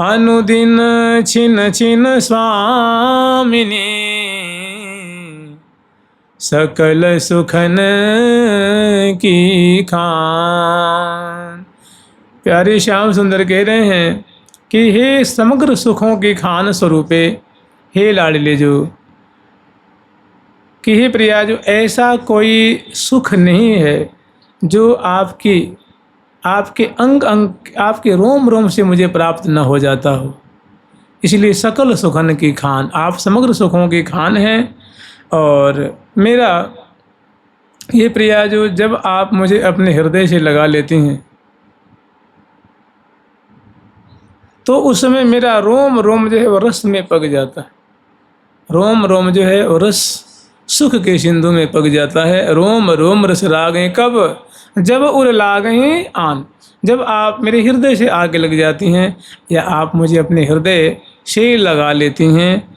अनुदिन छिन छिन स्वामिनी सकल सुखन की खान। प्यारे श्याम सुंदर कह रहे हैं कि हे समग्र सुखों की खान स्वरूपे, हे लाडले जो, कि हे प्रिया जो, ऐसा कोई सुख नहीं है जो आपके अंग अंग, आपके रोम रोम से मुझे प्राप्त न हो जाता हो। इसलिए सकल सुखन की खान, आप समग्र सुखों की खान हैं। और मेरा ये प्रिया जो, जब आप मुझे अपने हृदय से लगा लेती हैं तो उस समय मेरा रोम रोम जो है वो रस में पक जाता है। रोम रोम जो है वो रस सुख के सिंधु में पक जाता है। रोम रोम रस रागें कब, जब उर लागें आन। जब आप मेरे हृदय से आगे लग जाती हैं या आप मुझे अपने हृदय से लगा लेती हैं।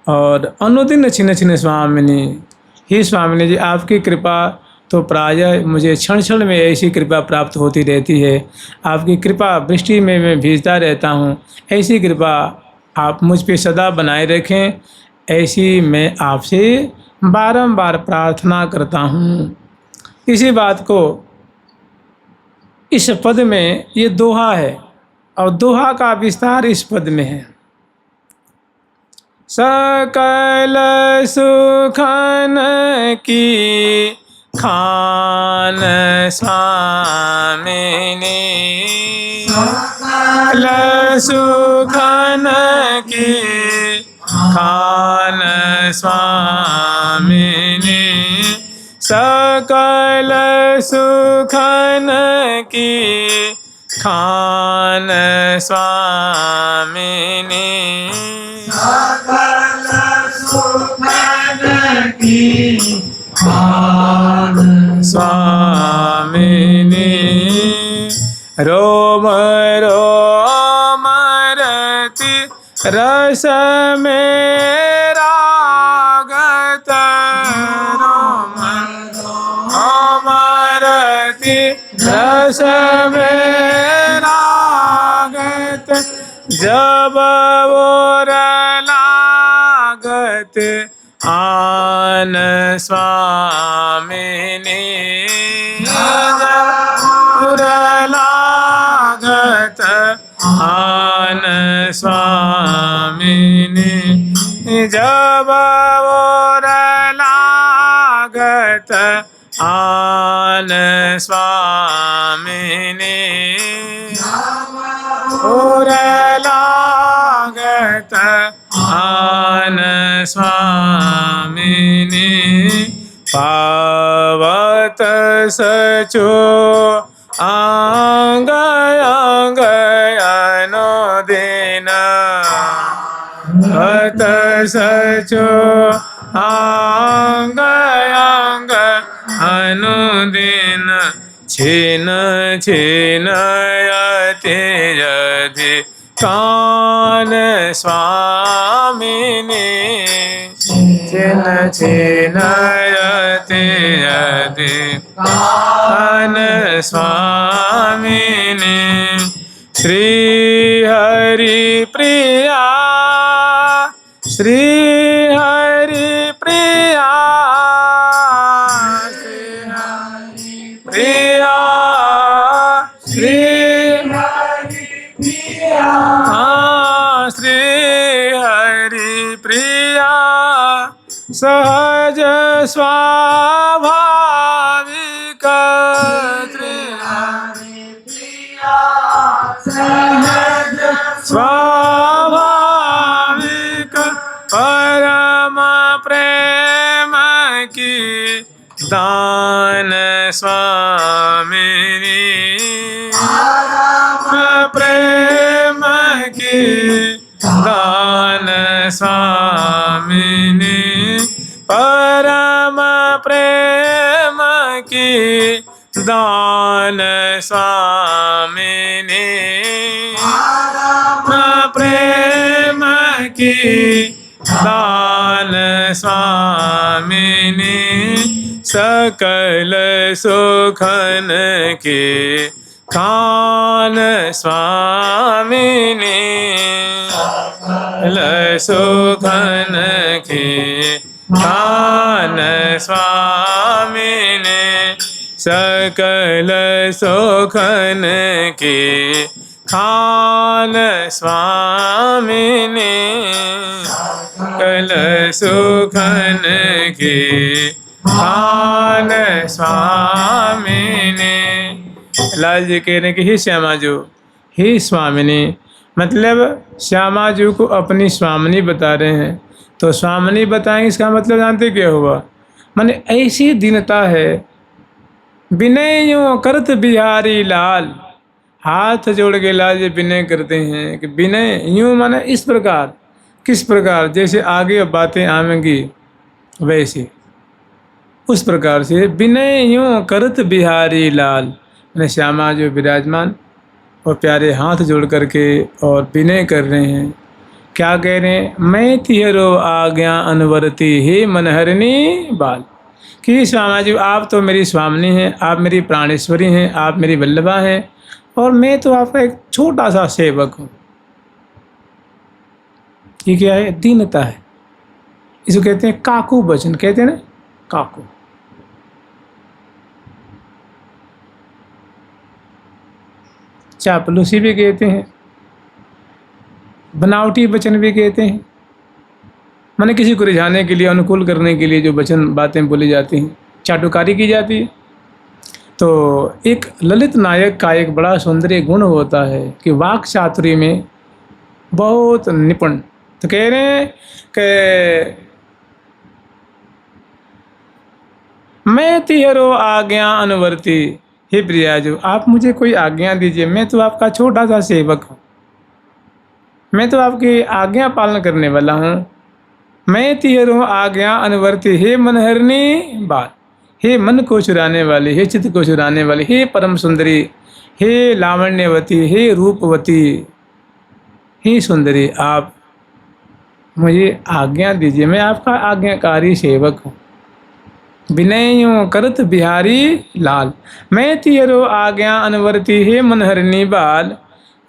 और अनुदिन छिन छिन स्वामिनी, ही स्वामिनी जी, आपकी कृपा तो प्रायः मुझे क्षण क्षण में ऐसी कृपा प्राप्त होती रहती है। आपकी कृपा वृष्टि में मैं भीजता रहता हूँ। ऐसी कृपा आप मुझ पे सदा बनाए रखें, ऐसी मैं आपसे बारंबार प्रार्थना करता हूँ। इसी बात को इस पद में, ये दोहा है और दोहा का विस्तार इस पद में है। सकल सुखन की खान स्वामिनी, सकल सुखन की खान स्वामिनी, सकल सुखन की खान स्वामिनी, सकल सुखन की खान स्वामिनी। रोम रोम रति रस मेरा गत, रोम रोम रति रस मेरा गत, जब और लागत आन स्वामिनी, जब और लागत आन स्वामिनी, जब और लागत आन स्वामिनी, और लागत आन स्वामिनी। पावत सचो आंग अंग अनुदिन, पावत सचो आंग अंग अनुदिन, छिन छिन यति यदि कान स्वामिनी, छिन छिन यति यदि कान स्वामिनी। श्री हरि प्रिया, श्री हरि प्रिया, श्री हरि प्रिया, श्री हरि प्रिया, श्री हरि प्रिया, सहज स्वाभाविक, श्री हरि प्रिया, सहज स्वाभाविक, परम प्रेम की दान स्वामिनी, परम प्रेम की दान स्वामिनी, परम प्रेम की दान स्वामिनी, परम प्रेम की दान स्वामिनी। सकल सुखन के खान स्वामिनी। सुखन की खान स्वामी ने, सकल सुखन की खान स्वामी ने, सकल सुखन की खान स्वामी ने। लाल जी कह रहे हैं कि हे श्यामा जो, हे स्वामिनी, मतलब श्यामा जी को अपनी स्वामिनी बता रहे हैं। तो स्वामिनी बताएंगे इसका मतलब जानते क्या हुआ, माने ऐसी दीनता है। विनय यूं करत बिहारी लाल, हाथ जोड़ के लाल जी विनय करते हैं कि विनय यूं माने इस प्रकार, किस प्रकार, जैसे आगे बातें आवेंगी वैसे, उस प्रकार से विनय यूं करत बिहारी लाल, मैंने श्यामा जो विराजमान और प्यारे हाथ जोड़ करके और विनय कर रहे हैं। क्या कह रहे हैं, मैं तिहरो आज्ञा अनवरती हे मनहरनी बाल, कि श्यामा जी आप तो मेरी स्वामिनी हैं, आप मेरी प्राणेश्वरी हैं, आप मेरी वल्लभा हैं, और मैं तो आपका एक छोटा सा सेवक हूँ। ये क्या है, दीनता है। इसको कहते हैं काकू वचन, कहते हैं ना काकू। चापलूसी भी कहते हैं, बनावटी वचन भी कहते हैं, माने किसी को रिझाने के लिए, अनुकूल करने के लिए जो वचन बातें बोली जाती हैं, चाटुकारी की जाती है। तो एक ललित नायक का एक बड़ा सुंदर गुण होता है कि वाक चातुरी में बहुत निपुण। तो कह रहे हैं कि मैं तिहरो आज्ञा अनुवर्ती, हे प्रिया जो आप मुझे कोई आज्ञा दीजिए, मैं तो आपका छोटा सा सेवक हूँ, मैं तो आपकी आज्ञा पालन करने वाला हूँ। मैं तिहरो आज्ञा अनुवर्ती हे मनहरनी बाल, हे मन को चुराने वाली, हे चित्त को चुराने वाली, हे परम सुंदरी, हे लावण्यवती, हे रूपवती, हे सुंदरी, आप मुझे आज्ञा दीजिए, मैं आपका आज्ञाकारी सेवक हूँ। विनय करत बिहारी लाल, मैं तिहरो आज्ञा अनवरती हे मनहरनी बाल,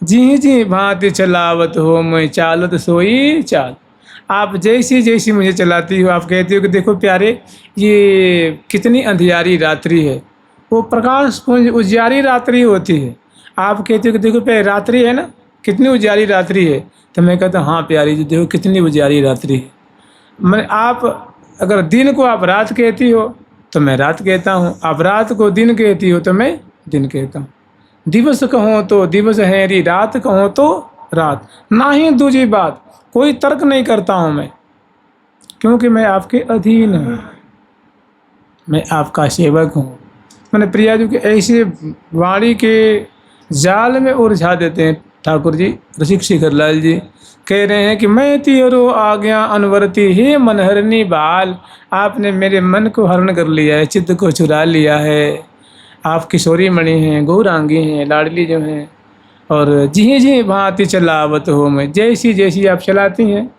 जी जी भांति चलावत हो मैं चालत सोई चाल। आप जैसी जैसी मुझे चलाती हो, आप कहती हो कि देखो प्यारे ये कितनी अंधियारी रात्रि है, वो प्रकाश पुंज उजियारी रात्रि होती है। आप कहते हो कि देखो प्यारे रात्रि है ना, कितनी उजियारी रात्रि है। तो मैं कहता हूँ हाँ प्यारी जी देखो कितनी उजियारी रात्रि है। मैं आप अगर दिन को आप रात कहती हो तो मैं रात कहता हूँ, आप रात को दिन कहती हो तो मैं दिन कहता हूँ। दिवस कहो तो दिवस है री, रात कहो तो रात, ना ही दूसरी बात, कोई तर्क नहीं करता हूँ मैं, क्योंकि मैं आपके अधीन हूँ, मैं आपका सेवक हूँ। मैंने प्रिया जी के ऐसे वाणी के जाल में उलझा देते हैं ठाकुर जी, रसिक शिखर लाल जी कह रहे हैं कि मैं तिहरो आज्ञा अनवरती हे मनहरनी बाल, आपने मेरे मन को हरण कर लिया है, चित्त को चुरा लिया है। आप किशोरी मणि हैं, गौरांगी हैं, लाडली जो हैं, और जी जी भांति चलावत हो मैं, जैसी जैसी आप चलाती हैं,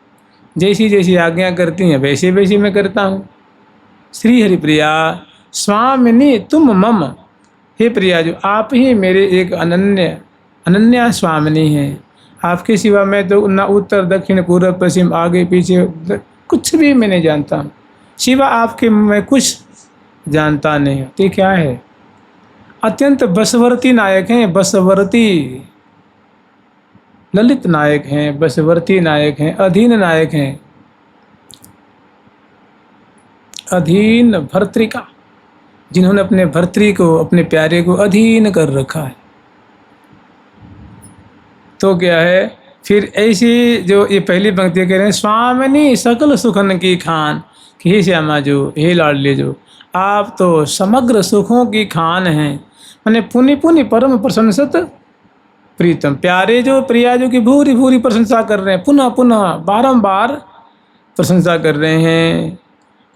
जैसी जैसी आज्ञा करती हैं वैसे वैसे मैं करता हूँ। श्री हरिप्रिया स्वामिनी तुम मम, हे प्रिया जो आप ही मेरे एक अनन्या स्वामिनी हैं। आपके सिवा मैं तो ना उत्तर दक्षिण पूर्व पश्चिम आगे पीछे कुछ भी मैं नहीं जानता हूँ, सिवा आपके मैं कुछ जानता नहीं हूँ। तो क्या है, अत्यंत बसवर्ती नायक हैं, बसवर्ती ललित नायक हैं, बसवर्ती नायक हैं, अधीन नायक हैं, अधीन भर्तृका, जिन्होंने अपने भर्तृ को, अपने प्यारे को अधीन कर रखा है। तो क्या है फिर ऐसी जो ये पहली पंक्ति कह रहे हैं, स्वामिनी सकल सुखन की खान, कि हे श्यामा जो, हे लाडली जो, आप तो समग्र सुखों की खान हैं। मैंने पुनि पुनि परम प्रशंसत प्रीतम, प्यारे जो प्रिया जो की भूरी भूरी प्रशंसा कर रहे हैं, पुनः पुनः बारंबार प्रशंसा कर रहे हैं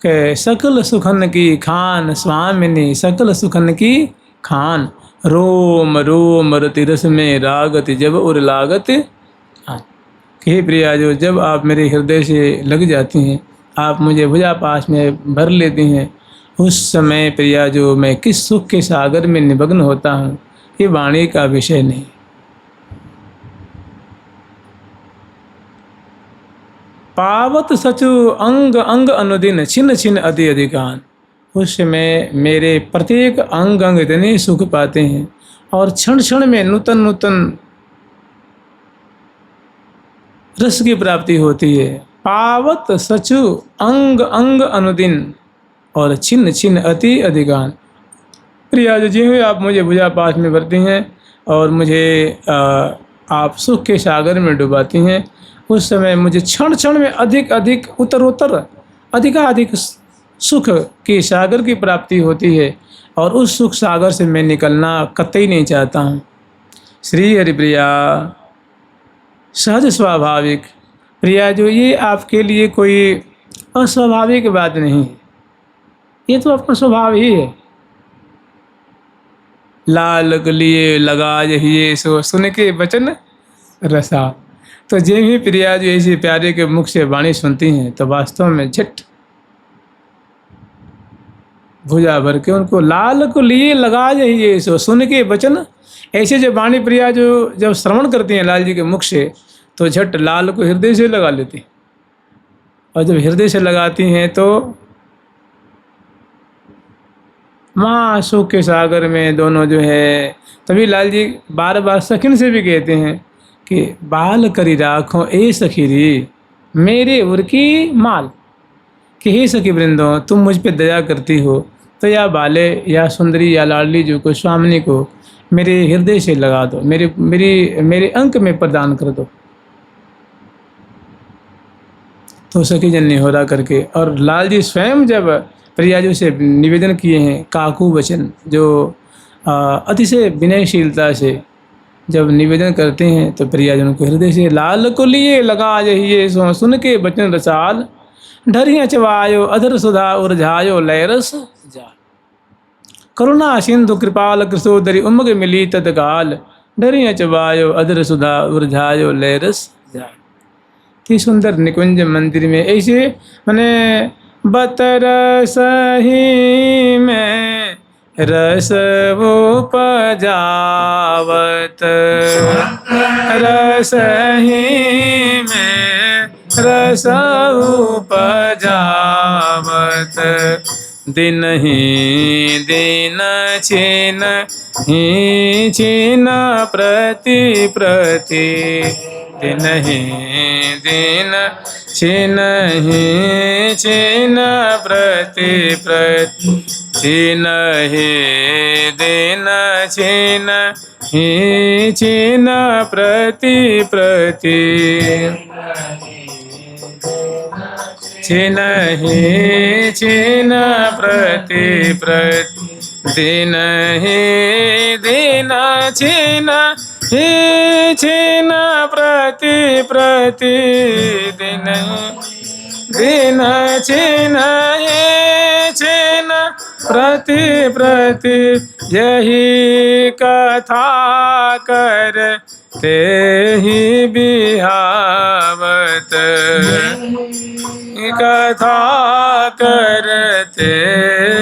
कि सकल सुखन की खान स्वामिनी, सकल सुखन की खान, रोम रोम रति रस में रागत जब उर लागत। हे प्रिया जो, जब आप मेरे हृदय से लग जाती हैं, आप मुझे भुजा पास में भर लेती हैं, उस समय प्रिया जो मैं किस सुख के सागर में निमग्न होता हूँ, ये वाणी का विषय नहीं। पावत सचु अंग अंग अनुदिन छिन्न छिन्न अति अधिकान। उस समय मेरे प्रत्येक अंग अंग इतने सुख पाते हैं और क्षण क्षण में नूतन नूतन रस की प्राप्ति होती है। पावत सचु अंग अंग अनुदिन और छिन्न छिन्न अति अधिकान। प्रिया जी हुए आप मुझे पूजा पाठ में भरती हैं और मुझे आप सुख के सागर में डुबाती हैं। उस समय मुझे क्षण क्षण में अधिक अधिक उत्तरोत्तर अधिकाधिक सुख के सागर की प्राप्ति होती है और उस सुख सागर से मैं निकलना कतई नहीं चाहता हूँ। श्री हरिप्रिया सहज स्वाभाविक। प्रिया जो ये आपके लिए कोई अस्वाभाविक बात नहीं है, ये तो आपका स्वभाव ही है। लाल लिए लगा यही सो सुन के वचन रसा। तो जे भी प्रिया जो ऐसी प्यारे के मुख से वाणी सुनती हैं तो वास्तव में झट भुजा भर के उनको लाल को लिए लगा यही सो सुन के वचन। ऐसे जो वाणी प्रिया जो जब श्रवण करती हैं लाल जी के मुख से तो झट लाल को हृदय से लगा लेती हैं। और जब हृदय से लगाती हैं तो माँ सुख के सागर में दोनों जो है। तभी लाल जी बार बार सखिन से भी कहते हैं कि बाल करी राखो ए सखीरी मेरे उर की माल। कि हे सखी वृंदों तुम मुझ पे दया करती हो तो या बाले या सुंदरी या लाडली जो को स्वामिनी को मेरे हृदय से लगा दो, मेरे अंक में प्रदान कर दो। तो सखी जन निहोरा करके और लाल जी स्वयं जब प्रिया जी से निवेदन किए हैं काकू वचन जो अतिशय विनयशीलता से जब निवेदन करते हैं तो प्रिया जी उनको हृदय से लाल को लिए लगा यही सो सुन के वचन रसाल। ढरिया चवायो अधर सुधा उर्झायो लयरस जा। करुणा सिंधु कृपाल कृशोदरी उमग मिली तत्काल। ढरिया चवायो अधर सुधा उर्झायो लयरस जा। कि सुंदर निकुंज मंदिर में ऐसे मैंने बतरस ही में रस उपजावत रस ही में रस उपजावत दिन ही दिन छिन ही छिन प्रति प्रति दिन ही दिन छिन ही छिन प्रति प्रति छिन ही दिन छिन ही छिन प्रति प्रति छिन ही छिन प्रति प्रति दिन ही दिन छिन ही छिन प्रति प्रति दिन दिन छिन ही छिन प्रति प्रति यही कथा कर ते ही बिहावत कथा करते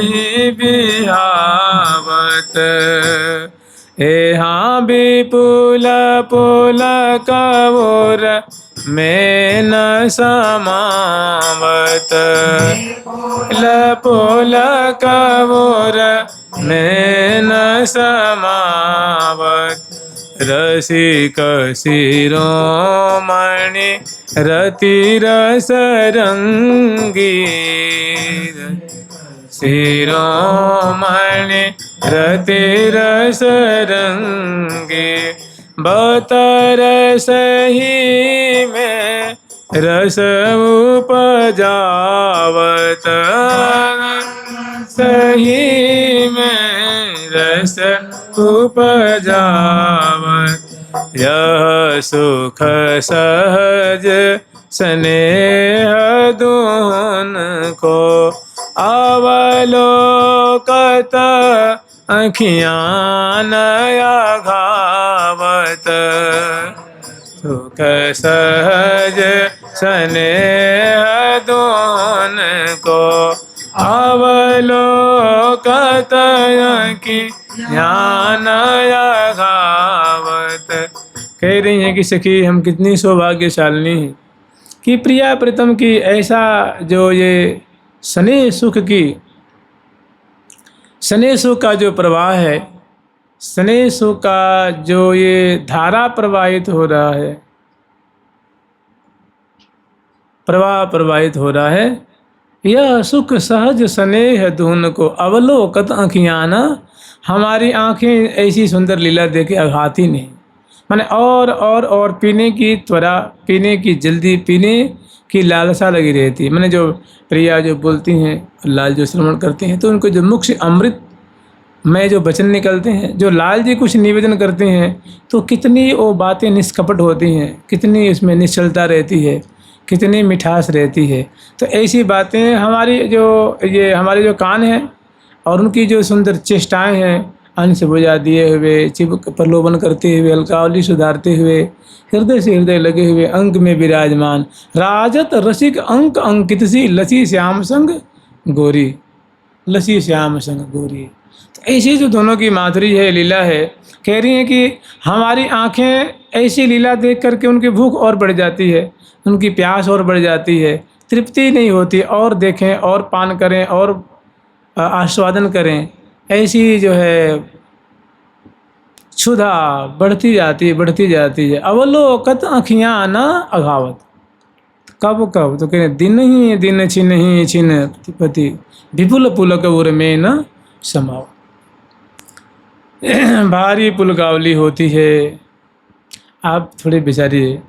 ही बिहावत। यहाँ विपुल पुल कवोर में न समावत पुल कवोर में न समावत। रसिक शिरोमणि रति रस रंगी शिरोमणि रति रस रंगी। बतरस ही में रस उपजावत सही में रस उपजावत। यह सुख सहज स्नेह दून को अवलोकत अखियाँ नया घावत। सुख सहज स्नेह दून को अवलोकत अखियाँ नया घावत। कह रही हैं कि सखी हम कितनी सौभाग्यशालिनी हैं कि प्रिया प्रीतम की ऐसा जो ये स्नेह सुख का जो प्रवाह है, स्नेह सुख का जो ये धारा प्रवाहित हो रहा है, प्रवाहित हो रहा है, यह सुख सहज स्नेह धुन को अवलोकत आँखियाँ ना, हमारी आँखें ऐसी सुंदर लीला देखे अघाती नहीं। माने और पीने की त्वरा, पीने की जल्दी, पीने की लालसा लगी रहती है। माने जो प्रिया जो बोलती हैं, लाल जो श्रवण करते हैं, तो उनको जो मुख से अमृत में जो वचन निकलते हैं, जो लाल जी कुछ निवेदन करते हैं, तो कितनी वो बातें निष्कपट होती हैं, कितनी इसमें निश्चलता रहती है, कितनी मिठास रहती है। तो ऐसी बातें हमारे जो कान हैं और उनकी जो सुंदर चेष्टाएं हैं, अंश बुझा दिए हुए, चिपक प्रलोभन करते हुए, हल्कावली सुधारते हुए, हृदय से हृदय लगे हुए, अंक में विराजमान राजत रसिक अंक अंकित सी लसी श्याम संग गोरी, लसी श्याम संग गोरी। तो ऐसी जो दोनों की माधुरी है, लीला है, कह रही हैं कि हमारी आँखें ऐसी लीला देख करके उनकी भूख और बढ़ जाती है, उनकी प्यास और बढ़ जाती है, तृप्ति नहीं होती, और देखें और पान करें और आस्वादन करें। ऐसी जो है क्षुधा बढ़ती जाती है। अवलोकत आँखियाँ न अघावत, कब तो कह रहे दिन ही दिन छिन पति विपुल पुलक उर में न समाओ। भारी पुलकावली होती है। आप थोड़े विचारिए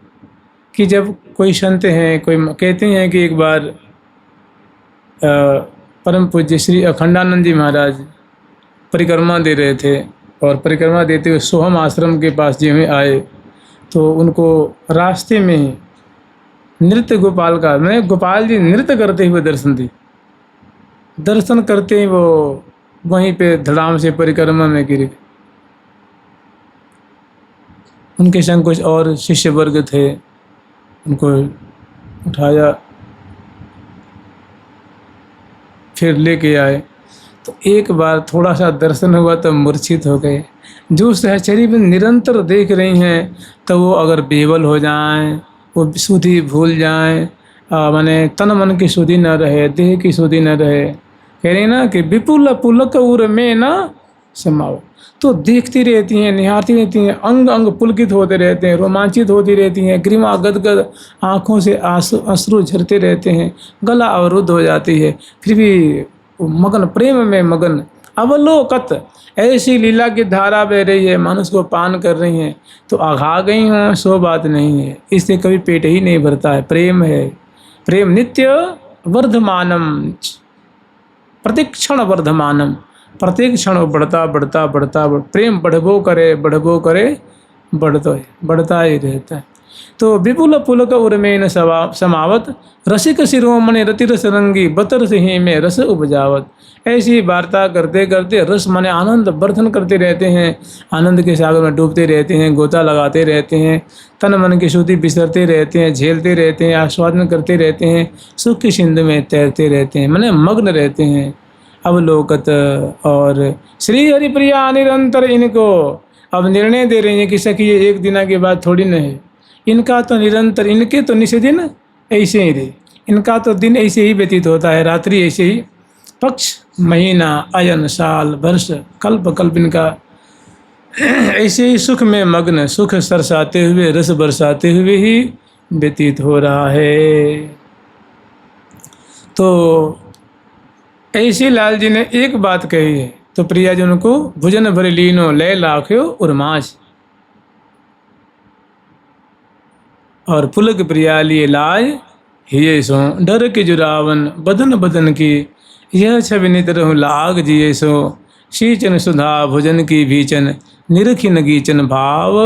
कि जब कोई संत हैं, कोई कहते हैं कि एक बार परम पूज्य श्री अखंडानंद जी महाराज परिक्रमा दे रहे थे, और परिक्रमा देते हुए सोहम आश्रम के पास जी में आए, तो उनको रास्ते में ही नृत्य गोपाल जी नृत्य करते हुए दर्शन करते ही वो वहीं पे धड़ाम से परिक्रमा में गिरे। उनके संग कुछ और शिष्य वर्ग थे, उनको उठाया, फिर लेके आए। तो एक बार थोड़ा सा दर्शन हुआ तो मूर्छित हो गए। जो सहचरी में निरंतर देख रही हैं, तो वो अगर बेवल हो जाएं, वो सुधि भूल जाएं, माने तन मन की सुधि न रहे, देह की सुधि न रहे। कह रही ना कि विपुल पुलक उर में न समाओ। तो देखती रहती हैं, निहारती रहती हैं, अंग अंग पुलकित होते रहते हैं, रोमांचित होती रहती हैं, ग्रीवा गदगद आँखों से अश्रु झरते रहते हैं, गला अवरुद्ध हो जाती है, फिर भी मगन, प्रेम में मगन। अवलोकत, ऐसी लीला की धारा बह रही है, मानुष को पान कर रही हैं, तो आघा गई हों सो बात नहीं है, इससे कभी पेट ही नहीं भरता है। प्रेम है, प्रेम नित्य वर्धमानम, प्रतिक्षण वर्धमानम, प्रत्येक क्षण बढ़ता प्रेम बढ़बो करे बढ़ता ही रहता है। तो विपुल पुलक उर्मेन समावत, रसिक शिरोमणि रति रस रंगी बतर से ही में रस उपजावत। ऐसी वार्ता करते करते रस माने आनंद वर्धन करते रहते हैं, आनंद के सागर में डूबते रहते हैं, गोता लगाते रहते हैं, तन मन की शुद्धि बिसरते रहते हैं, झेलते रहते हैं, आस्वादन करते रहते हैं, सुख की सिंधु में तैरते रहते हैं, माने मग्न रहते हैं। अवलोकत, और श्री हरिप्रिया निरंतर इनको अब निर्णय दे रही हैं कि सखी ये एक दिन के बाद थोड़ी न है, इनका तो निरंतर, इनके तो निश्चित दिन ऐसे ही रहे, इनका तो दिन ऐसे ही व्यतीत होता है, रात्रि ऐसे ही, पक्ष महीना अयन साल वर्ष कल्प इनका ऐसे ही सुख में मग्न, सुख सरसाते हुए, रस बरसाते हुए ही व्यतीत हो रहा है। तो ऐसे लाल जी ने एक बात कही है, तो प्रिया जी उनको भुजन भर लीनो लय लाख्यो उर्माच, और पुलक प्रिया लिए लाज हिये सो, डर के जुरावन बदन की, यह छवि नित रहूं लाग जिये सो, शीचन सुधा भुजन की भीचन, निरखिन गीचन भाव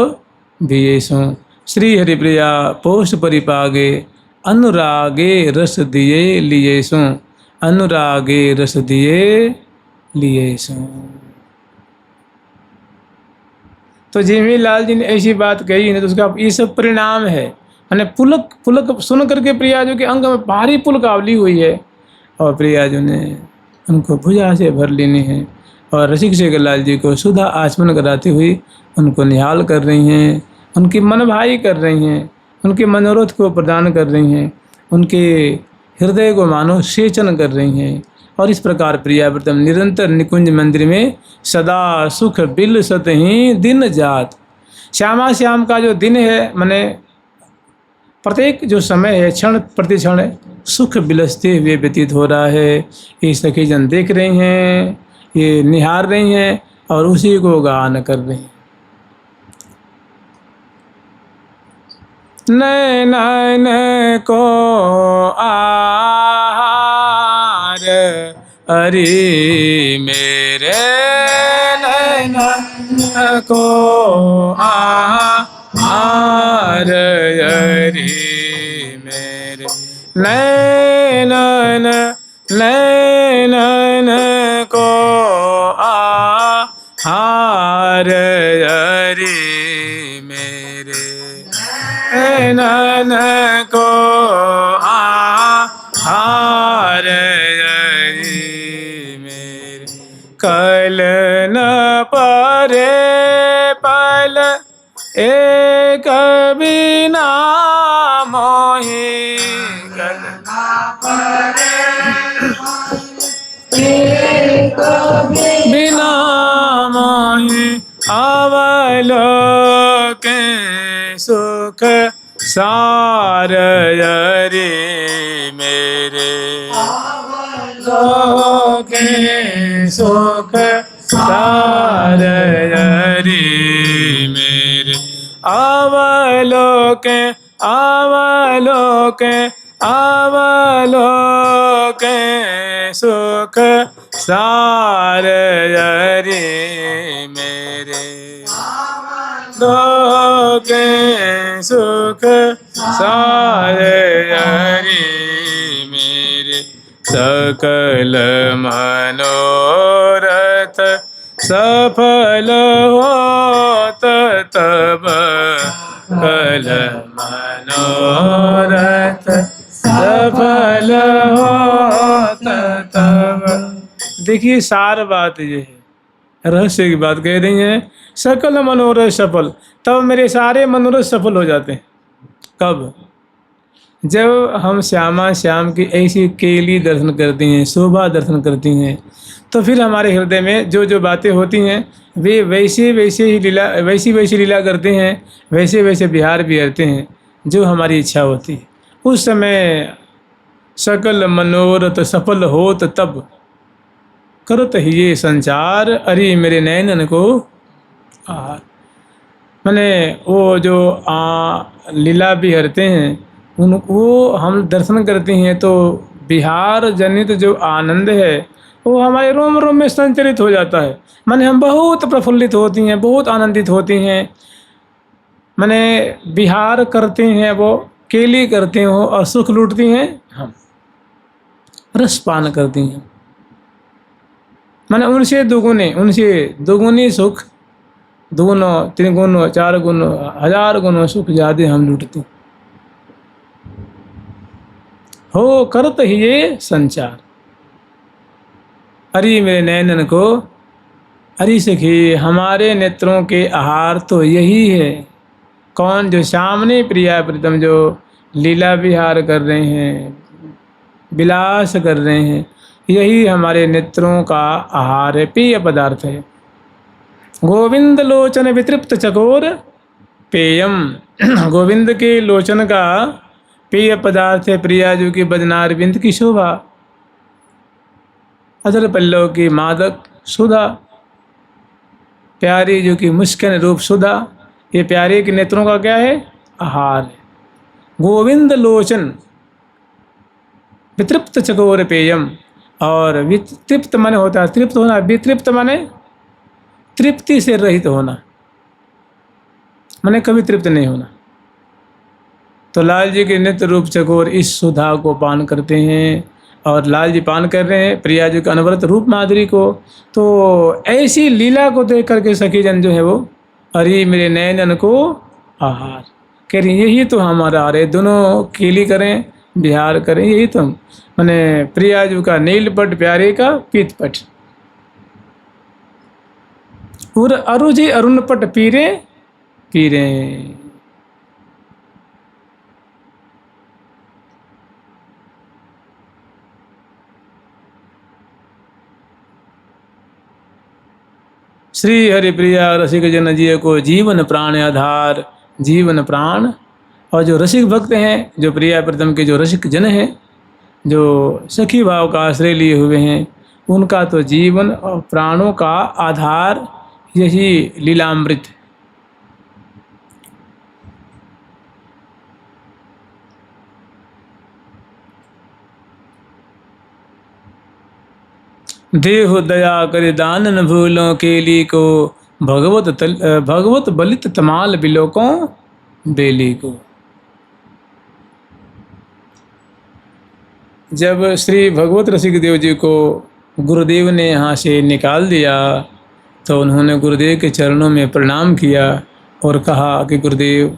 भिये सो। श्री हरिप्रिया पोष परिपागे, अनुरागे रस दिए लिए सो, अनुरागे रस दिए लिए सो। तो जिमी लाल जी ने ऐसी बात कही ना, तो उसका ये सब परिणाम है। मैंने पुलक सुन करके प्रियाजू के अंग में भारी पुलकावली हुई है, और प्रियाजू ने उनको भुजा से भर लेनी है, और रसिक शेखर लाल जी को सुधा आचमन कराती हुई उनको निहाल कर रही हैं, उनकी मन भाई कर रही हैं, उनके मनोरथ को प्रदान कर रही हैं, उनके हृदय को मानो सेचन कर रही हैं। और इस प्रकार प्रियाव्रतम निरंतर निकुंज मंदिर में सदा सुख बिलसत ही दिन जात। श्यामा श्याम का जो दिन है, माने प्रत्येक जो समय है, क्षण प्रति क्षण सुख बिलसते हुए व्यतीत हो रहा है। ये सखी जन देख रहे हैं, ये निहार रही हैं और उसी को गान कर रही हैं। नैन को आहार अरे मेरे नैन को आहार अरे मेरे नैन को आहार अरे मेरे नैन को आहार अरे मेरे कल न परे पल एक बिना मोहि कल न परे एक बिना मोहि अवलोके सुख सार अरे मेरे अवलोके सुख सार अरे मेरे अवलोके अवलोके अवलोके सुख सार अरे मेरे लोके सुख सार अरे मेरे सकल मनोरथ सफल होत तब कल मनोरथ सफल होत तब। देखिए सार बात ये है, रहस्य की बात कह रही हैं। सकल मनोरथ सफल, तब मेरे सारे मनोरथ सफल हो जाते हैं। कब? जब हम श्यामा श्याम की ऐसी केली दर्शन करती हैं, शोभा दर्शन करती हैं, तो फिर हमारे हृदय में जो जो बातें होती हैं वे वैसे वैसे ही लीला वैसी वैसी लीला करते हैं, वैसे वैसे विहार बिहारते हैं जो हमारी इच्छा होती है। उस समय सकल मनोरथ सफल होत तब करत ही ये संचार अरे मेरे नैनन को आहार। मैंने वो जो लीला बिहरते हैं उनको हम दर्शन करते हैं तो बिहार जनित जो आनंद है वो हमारे रोम रोम में संचरित हो जाता है। माने हम बहुत प्रफुल्लित होती हैं, बहुत आनंदित होती हैं। माने बिहार करते हैं, वो केली करते हैं और सुख लूटती हैं, हम रसपान करती हैं। माने उनसे दुगुनी सुख, दुगुनो तीन गुनो चार गुनो हजार गुनो सुख ज़्यादा हम लूटते हो। करत ही ये संचार अरे मेरे नैनन को। अरे सखी हमारे नेत्रों के आहार तो यही है। कौन? जो सामने प्रिया प्रीतम जो लीला विहार कर रहे हैं, विलास कर रहे हैं, यही हमारे नेत्रों का आहार है, पेय पदार्थ है। गोविंद लोचन वितृप्त चकोर पेयम। गोविंद के लोचन का पेय पदार्थ है प्रिया जी की बदनार बिंद की शोभा, अजर पल्लव की मादक सुधा, प्यारी जो की मुस्किन रूप सुधा। ये प्यारे के नेत्रों का क्या है? आहार है। गोविंद लोचन वितृप्त चकोर पेयम। और वितृप्त माने होता है तृप्त होना, वितृप्त माने तृप्ति से रहित होना, माने कभी तृप्त नहीं होना। तो लाल जी के नित्य रूप चकोर इस सुधा को पान करते हैं और लाल जी पान कर रहे हैं प्रिया जी के अनवरत रूप माधुरी को। तो ऐसी लीला को देख करके सखी जन जो है वो अरे मेरे नैनन को आहार कह रही, यही तो हमारा आहार है। दोनों केली करें, बिहार करें, यही तो हम मैंने प्रिया जी का नीलपट, प्यारे का पीतपट। और अरुजी अरुणपट पीरे पीरे। श्री हरि प्रिया रसिक जन जिय को जीवन प्राण आधार, जीवन प्राण। और जो रसिक भक्त हैं, जो प्रिया प्रीतम के जो रसिक जन हैं, जो सखी भाव का आश्रय लिए हुए हैं, उनका तो जीवन और प्राणों का आधार यही लीलामृत। देहु दया करे दान न भूलों केली को, भगवत बलित तमाल बिलोकों बेली को। जब श्री भगवत रसिक देव जी को गुरुदेव ने यहाँ से निकाल दिया तो उन्होंने गुरुदेव के चरणों में प्रणाम किया और कहा कि गुरुदेव,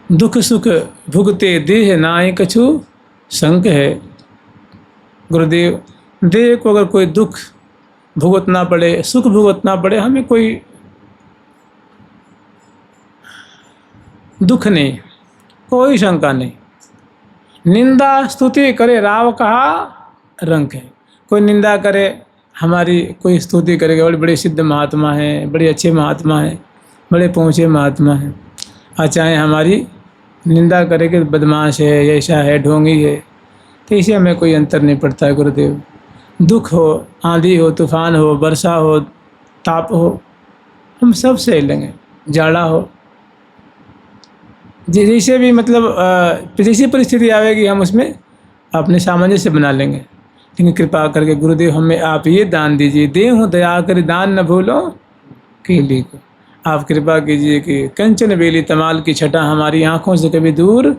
दुख सुख भुगते देह नाय कछु संक है। गुरुदेव, देह को अगर कोई दुख भुगतना पड़े, सुख भुगतना पड़े, हमें कोई दुख नहीं, कोई शंका नहीं। निंदा स्तुति करे राव कहा रंक है। कोई निंदा करे हमारी, कोई स्तुति करेगा, बड़े बड़े सिद्ध महात्मा हैं, बड़े अच्छे महात्मा हैं, बड़े पहुँचे महात्मा हैं, और चाहे हमारी निंदा करे कि बदमाश है, ऐसा है, ढोंगी है, तो इसे हमें कोई अंतर नहीं पड़ता है गुरुदेव। दुख हो, आंधी हो, तूफान हो, वर्षा हो, ताप हो, हम सब सह लेंगे। जाड़ा हो, जैसे भी मतलब जैसी परिस्थिति आवेगी हम उसमें अपने सामंजस्य बना लेंगे। लेकिन कृपा करके गुरुदेव हमें आप ये दान दीजिए, देहु दया कर दान न भूलो केली को। आप कृपा कीजिए कि कंचन बेली तमाल की छटा हमारी आँखों से कभी दूर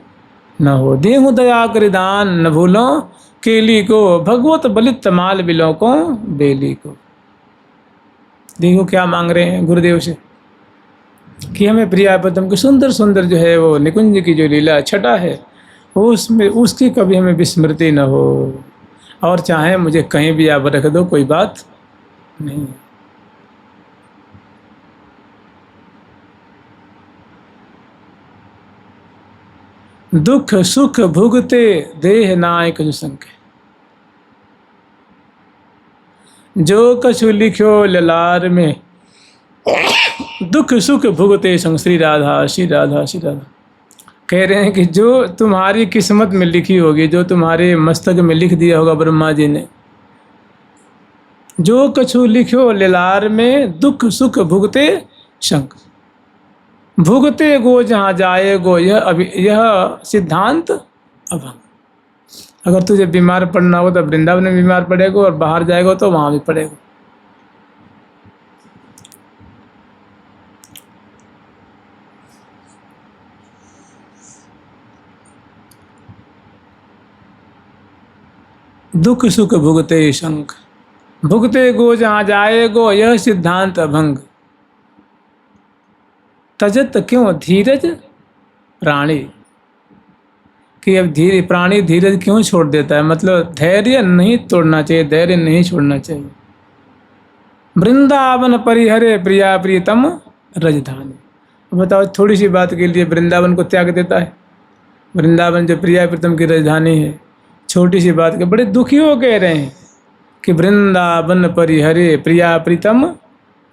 न हो। देहु दया कर दान न भूलो केली को, भगवत बलित तमाल बिलों को बेली को। देखो क्या मांग रहे हैं गुरुदेव से कि हमें प्रिया प्रीतम की सुंदर सुंदर जो है वो निकुंज की जो लीला छटा है, उसमें उसकी कभी हमें विस्मृति न हो। और चाहे मुझे कहीं भी आप रख दो, कोई बात नहीं। दुख सुख भुगते देह नाय कछु संक, जो कछु लिख्यो ललार में, दुख सुख भुगते संग। श्री राधा श्री राधा श्री राधा कह रहे हैं कि जो तुम्हारी किस्मत में लिखी होगी, जो तुम्हारे मस्तक में लिख दिया होगा ब्रह्मा जी ने, जो कछु लिख्यो ललार में, दुख सुख भुगते संग। भुगते गो जहाँ जाए गो, यह सिद्धांत अभंग। अगर तुझे बीमार पड़ना हो तो वृंदावन में बीमार पड़ेगा, और बाहर जाएगा तो वहाँ भी पड़ेगा। दुख सुख भुगते शंख, भुगते गो जहाँ जाए गो, यह सिद्धांत अभंग। तजत क्यों धीरज प्राणी, कि अब प्राणी धीरज क्यों छोड़ देता है, मतलब धैर्य नहीं तोड़ना चाहिए, धैर्य नहीं छोड़ना चाहिए। वृंदावन परिहरे प्रिया प्रीतम राजधानी। बताओ, थोड़ी सी बात के लिए वृंदावन को त्याग देता है। वृंदावन जो प्रिया प्रीतम की राजधानी है, छोटी सी बात के बड़े दुखी हो कह रहे हैं कि वृंदावन परिहरे प्रिया प्रीतम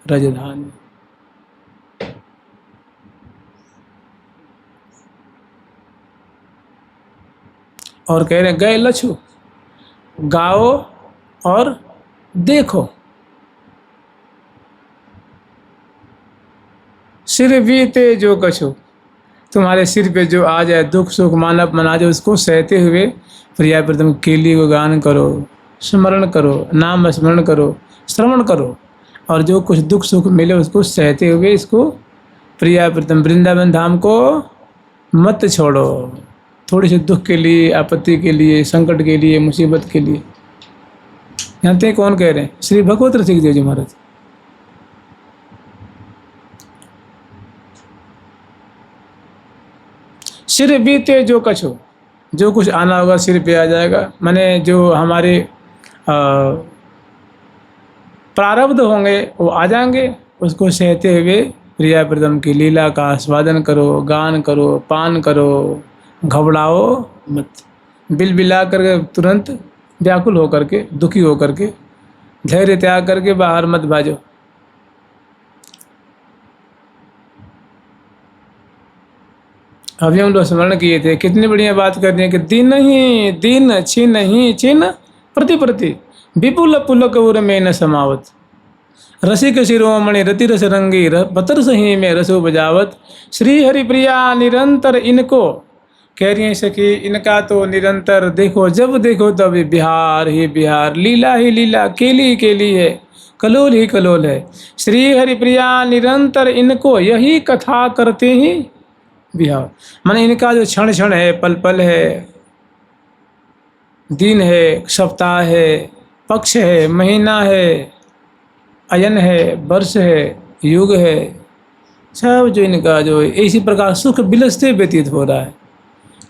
राजधानी। और कह रहे हैं, गए लछु गाओ और देखो, सिर बीते जो कछु। तुम्हारे सिर पे जो आ जाए दुख सुख मानव मना जाए, उसको सहते हुए प्रिया प्रीतम केली को गान करो, स्मरण करो, नाम स्मरण करो, श्रवण करो, और जो कुछ दुख सुख मिले उसको सहते हुए इसको प्रिया प्रीतम वृंदावन धाम को मत छोड़ो। थोड़ी सी दुख के लिए, आपत्ति के लिए, संकट के लिए, मुसीबत के लिए। जानते हैं कौन कह रहे हैं? श्री भगवत रसिक देव जी महाराज। सिर बीते जो कछु, जो कुछ आना होगा सिर पे आ जाएगा। माने जो हमारे प्रारब्ध होंगे वो आ जाएंगे, उसको सहते हुए प्रिया प्रीतम की लीला का आस्वादन करो, गान करो, पान करो, घबराओ मत। बिलबिला करके तुरंत व्याकुल होकर के, दुखी होकर के, धैर्य त्याग करके बाहर मत भाजो। अभी हम लोग स्मरण किए थे, कितनी बढ़िया बात कर रहे हैं कि दिन ही दिन छिन ही छिन प्रति प्रति विपुल पुलक उर में न समावत, रसिक शिरोमणि रति रस रंगी बतर सही में रसो बजावत, श्री हरि प्रिया निरंतर इनको कह रही हैं सखी, इनका तो निरंतर देखो, जब देखो तब बिहार ही बिहार, लीला ही लीला, केली ही केली है, कलोल ही कलोल है। श्री हरि प्रिया निरंतर इनको यही कथा करते ही बिहार, माने इनका जो क्षण क्षण है, पल पल है, दिन है, सप्ताह है, पक्ष है, महीना है, अयन है, वर्ष है, युग है, सब जो इनका जो इसी प्रकार सुख बिलसते व्यतीत हो रहा है।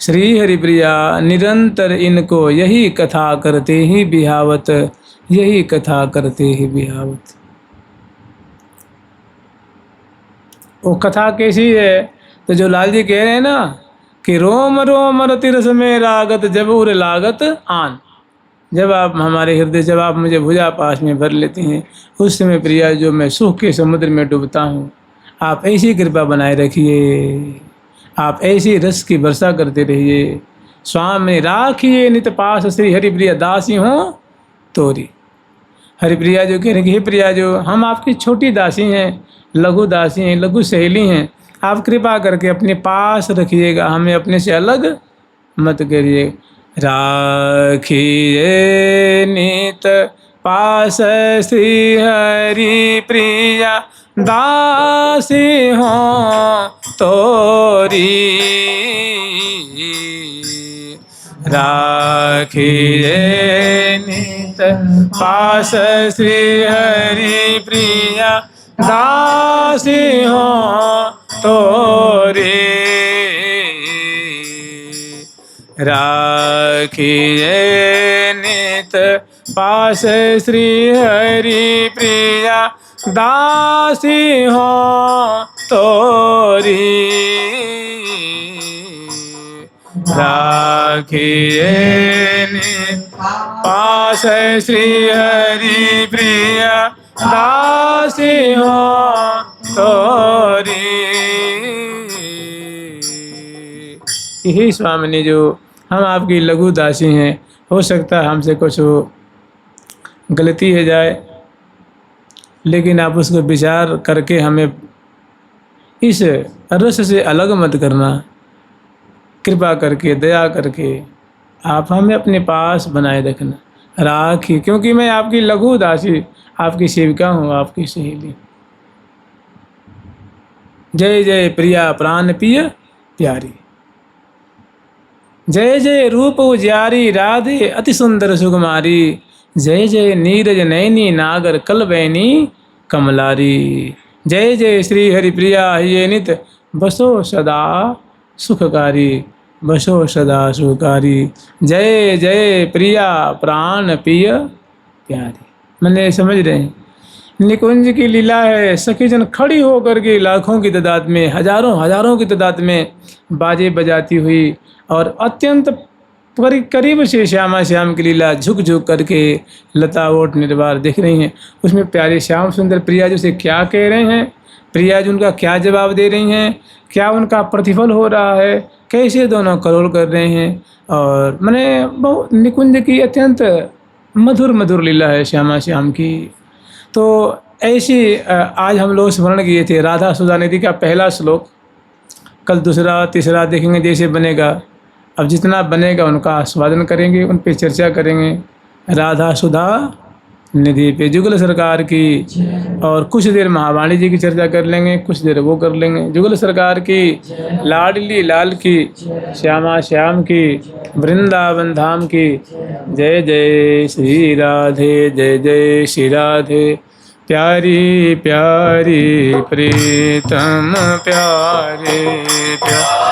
श्री हरिप्रिया निरंतर इनको यही कथा करते ही बिहावत, यही कथा करते ही बिहावत। वो कथा कैसी है, तो जो लाल जी कह रहे हैं ना कि रोम रोम रति रस में रागत जब उर लागत आन, जब आप हमारे हृदय, जब आप मुझे भुजा पास में भर लेती हैं, उस समय प्रिया जो मैं सुख के समुद्र में डूबता हूँ, आप ऐसी कृपा बनाए रखिए, आप ऐसी रस की वर्षा करते रहिए। स्वामी राखिए नित पास श्री हरिप्रिया दासी हो तोरी। हरिप्रिया जो कह रहे हैं कि हे प्रिया, जो हम आपकी छोटी दासी हैं, लघु दासी हैं, लघु सहेली हैं, आप कृपा करके अपने पास रखिएगा, हमें अपने से अलग मत करिए। राखिए नित पास श्री हरि प्रिया दासी हो तोरी, राखिए नित पास श्री हरि प्रिया दासी हो तोरी, राखिए नित पास श्री हरि प्रिया दासी हो तोरी, राखिए नित पास श्री हरि प्रिया दासी हो तोरी। यही स्वामिनी, जो हम आपकी लघु दासी हैं, हो सकता है हमसे कुछ गलती हो जाए, लेकिन आप उसको विचार करके हमें इस रस से अलग मत करना। कृपा करके, दया करके आप हमें अपने पास बनाए रखना, राखी, क्योंकि मैं आपकी लघु दासी, आपकी सेविका हूँ, आपकी सहेली। जय जय प्रिया प्राण पिय प्यारी, जय जय रूप उजियारी राधे अति सुंदर सुकुमारी, जय जय नीरज नैनी नागर कलबैनी कमलारी, जय जय श्री हरिप्रिया ये नित बसो सदा सुखकारी, बसो सदा सुखकारी, जय जय प्रिया प्राण पिय प्यारी। मैंने समझ रहे हैं, निकुंज की लीला है, सखी जन खड़ी होकर के लाखों की तादाद में, हजारों हजारों की तादाद में बाजे बजाती हुई और अत्यंत करीब से श्यामा श्याम की लीला झुक झुक करके लता ओट निर्वार देख रही हैं। उसमें प्यारे श्याम सुंदर प्रिया जी से क्या कह रहे हैं, प्रिया जी उनका क्या जवाब दे रही हैं, क्या उनका प्रतिफल हो रहा है, कैसे दोनों करोल कर रहे हैं। और मैंने बहुत निकुंज की अत्यंत मधुर मधुर लीला है श्यामा श्याम की। तो ऐसी आज हम लोग स्मरण किए थे राधा सुधा निधि का पहला श्लोक, कल दूसरा तीसरा देखेंगे जैसे बनेगा। अब जितना बनेगा उनका आस्वादन करेंगे, उन पे चर्चा करेंगे। राधा सुधा निधि पे जुगल सरकार की, और कुछ देर महावाणी जी की चर्चा कर लेंगे, कुछ देर वो कर लेंगे। जुगल सरकार की, लाडली लाल की, श्यामा श्याम की, वृंदावन धाम की। जय जय श्री राधे, जय जय श्री राधे। प्यारी प्यारी प्रीतम प्यारे प्यारे।